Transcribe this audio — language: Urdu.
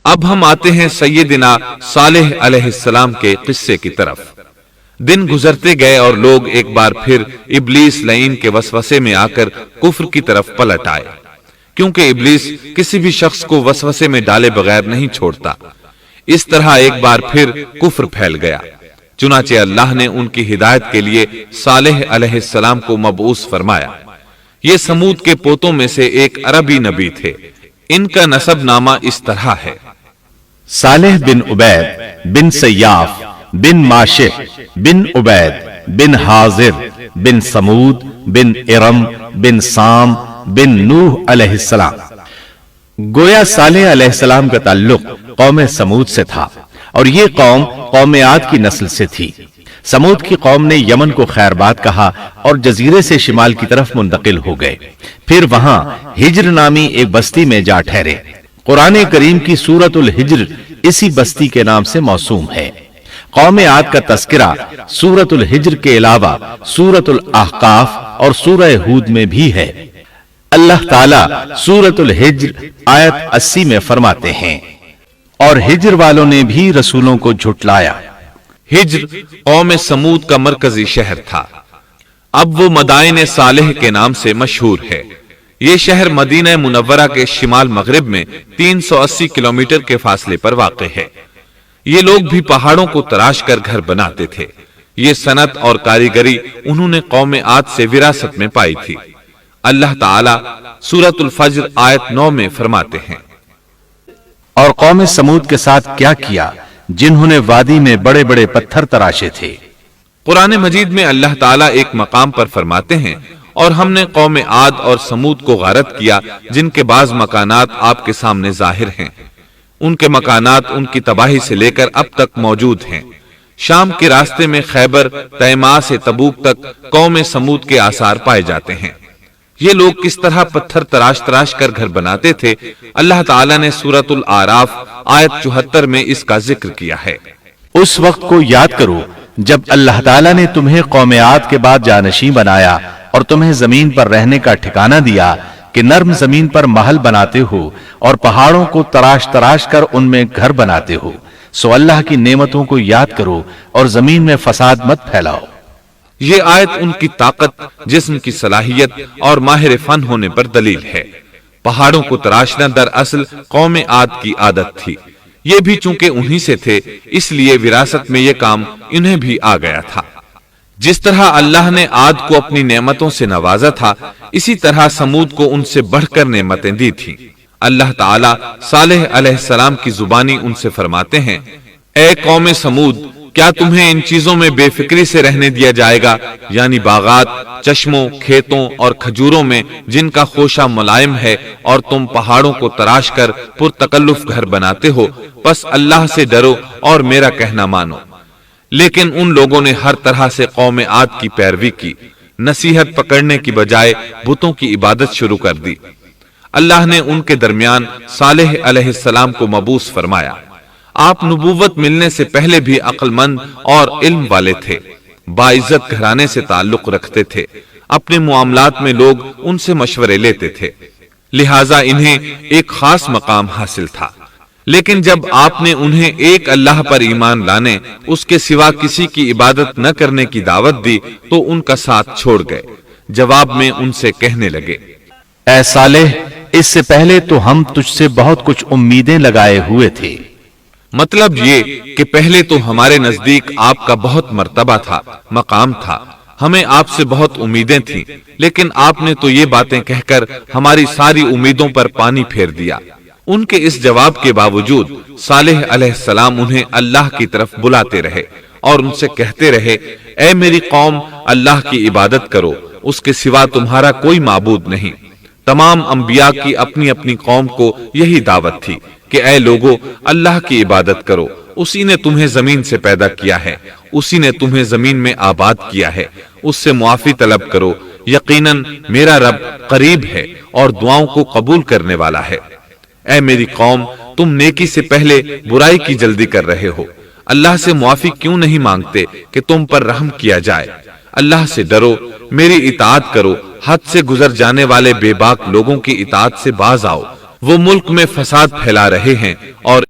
اب ہم آتے ہیں سیدنا صالح علیہ السلام کے قصے کی طرف۔ دن گزرتے گئے اور لوگ ایک بار پھر ابلیس لعین کے وسوسے میں آ کر کفر کی طرف پلٹ آئے، کیونکہ ابلیس کسی بھی شخص کو وسوسے میں ڈالے بغیر نہیں چھوڑتا۔ اس طرح ایک بار پھر کفر پھیل گیا، چنانچہ اللہ نے ان کی ہدایت کے لیے صالح علیہ السلام کو مبعوث فرمایا۔ یہ سمود کے پوتوں میں سے ایک عربی نبی تھے۔ ان کا نسب نامہ اس طرح ہے: صالح بن عبید بن سیاف بن ماشح بن عبید بن حاضر بن سمود بن ارم بن سام بن نوح علیہ السلام۔ گویا صالح علیہ السلام کا تعلق قوم سمود سے تھا، اور یہ قوم قوم عاد کی نسل سے تھی۔ سمود کی قوم نے یمن کو خیر باد کہا اور جزیرے سے شمال کی طرف منتقل ہو گئے، پھر وہاں ہجر نامی ایک بستی میں جا ٹھہرے۔ قرآن کریم کی سورۃ الحجر اسی بستی کے نام سے موسوم ہے۔ قوم عاد کا تذکرہ سورۃ الحجر کے علاوہ سورۃ الاحقاف اور سورہ ہود میں بھی ہے۔ اللہ تعالیٰ سورۃ الحجر آیت 80 میں فرماتے ہیں، اور ہجر والوں نے بھی رسولوں کو جھٹلایا۔ ہجر قوم سمود کا مرکزی شہر تھا۔ اب وہ مدائن صالح کے نام سے مشہور ہے۔ یہ شہر مدینہ منورہ کے شمال مغرب میں 380 کلومیٹر کے فاصلے پر واقع ہے۔ یہ لوگ بھی پہاڑوں کو تراش کر گھر بناتے تھے۔ یہ صنعت اور کاریگری انہوں نے قوم عاد سے وراثت میں پائی تھی۔ اللہ تعالیٰ سورۃ الفجر آیت 9 میں فرماتے ہیں، اور قوم سمود کے ساتھ کیا کیا جنہوں نے وادی میں بڑے بڑے پتھر تراشے تھے۔ قرآن مجید میں اللہ تعالیٰ ایک مقام پر فرماتے ہیں، اور ہم نے قوم عاد اور سمود کو غارت کیا جن کے بعض مکانات آپ کے سامنے ظاہر ہیں۔ ان کے مکانات ان کی تباہی سے لے کر اب تک موجود ہیں۔ شام کے راستے میں خیبر، تیماء سے تبوک تک قوم سمود کے آثار پائے جاتے ہیں۔ یہ لوگ کس طرح پتھر تراش تراش کر گھر بناتے تھے، اللہ تعالیٰ نے سورۃ الاعراف آیت 74 میں اس کا ذکر کیا ہے۔ اس وقت کو یاد کرو جب اللہ تعالیٰ نے تمہیں قوم عاد کے بعد جانشین بنایا اور تمہیں زمین پر رہنے کا ٹھکانہ دیا کہ نرم زمین پر محل بناتے ہو اور پہاڑوں کو تراش تراش کر ان میں گھر بناتے ہو۔ سو اللہ کی نعمتوں کو یاد کرو اور زمین میں فساد مت پھیلاؤ۔ یہ آیت ان کی طاقت، جسم کی صلاحیت اور ماہر فن ہونے پر دلیل ہے۔ پہاڑوں کو تراشنا دراصل قوم عاد کی عادت تھی۔ یہ بھی چونکہ انہی سے تھے، اس لیے وراثت میں یہ کام انہیں بھی آ گیا تھا۔ جس طرح اللہ نے عاد کو اپنی نعمتوں سے نوازا تھا، اسی طرح سمود کو ان سے بڑھ کر نعمتیں دی تھیں۔ اللہ تعالیٰ صالح علیہ السلام کی زبانی ان سے فرماتے ہیں، اے قوم سمود، کیا تمہیں ان چیزوں میں بے فکری سے رہنے دیا جائے گا، یعنی باغات، چشموں، کھیتوں اور کھجوروں میں جن کا خوشہ ملائم ہے، اور تم پہاڑوں کو تراش کر پرتکلف گھر بناتے ہو؟ پس اللہ سے ڈرو اور میرا کہنا مانو۔ لیکن ان لوگوں نے ہر طرح سے قوم عاد کی پیروی کی، نصیحت پکڑنے کی بجائے بتوں کی عبادت شروع کر دی۔ اللہ نے ان کے درمیان صالح علیہ السلام کو مبعوث فرمایا۔ آپ نبوت ملنے سے پہلے بھی عقل مند اور علم والے تھے، باعزت گھرانے سے تعلق رکھتے تھے، اپنے معاملات میں لوگ ان سے مشورے لیتے تھے، لہٰذا انہیں ایک خاص مقام حاصل تھا۔ لیکن جب آپ نے انہیں ایک اللہ پر ایمان لانے، اس کے سوا کسی کی عبادت نہ کرنے کی دعوت دی تو ان کا ساتھ چھوڑ گئے۔ جواب میں ان سے کہنے لگے، اے صالح، اس سے پہلے تو ہم تجھ سے بہت کچھ امیدیں لگائے ہوئے تھے۔ مطلب یہ کہ پہلے تو ہمارے نزدیک آپ کا بہت مرتبہ تھا، مقام تھا، ہمیں آپ سے بہت امیدیں تھیں، لیکن آپ نے تو یہ باتیں کہہ کر ہماری ساری امیدوں پر پانی پھیر دیا۔ ان کے اس جواب کے باوجود صالح علیہ السلام انہیں اللہ کی طرف بلاتے رہے اور ان سے کہتے رہے، اے میری قوم، اللہ کی عبادت کرو، اس کے سوا تمہارا کوئی معبود نہیں۔ تمام انبیاء کی اپنی اپنی قوم کو یہی دعوت تھی کہ اے لوگو، اللہ کی عبادت کرو، اسی نے تمہیں زمین سے پیدا کیا ہے، اسی نے تمہیں زمین میں آباد کیا ہے، اس سے معافی طلب کرو، یقیناً میرا رب قریب ہے اور دعاؤں کو قبول کرنے والا ہے۔ اے میری قوم، تم نیکی سے پہلے برائی کی جلدی کر رہے ہو، اللہ سے معافی کیوں نہیں مانگتے کہ تم پر رحم کیا جائے؟ اللہ سے ڈرو، میری اطاعت کرو، حد سے گزر جانے والے بے باک لوگوں کی اطاعت سے باز آؤ، وہ ملک میں فساد پھیلا رہے ہیں اور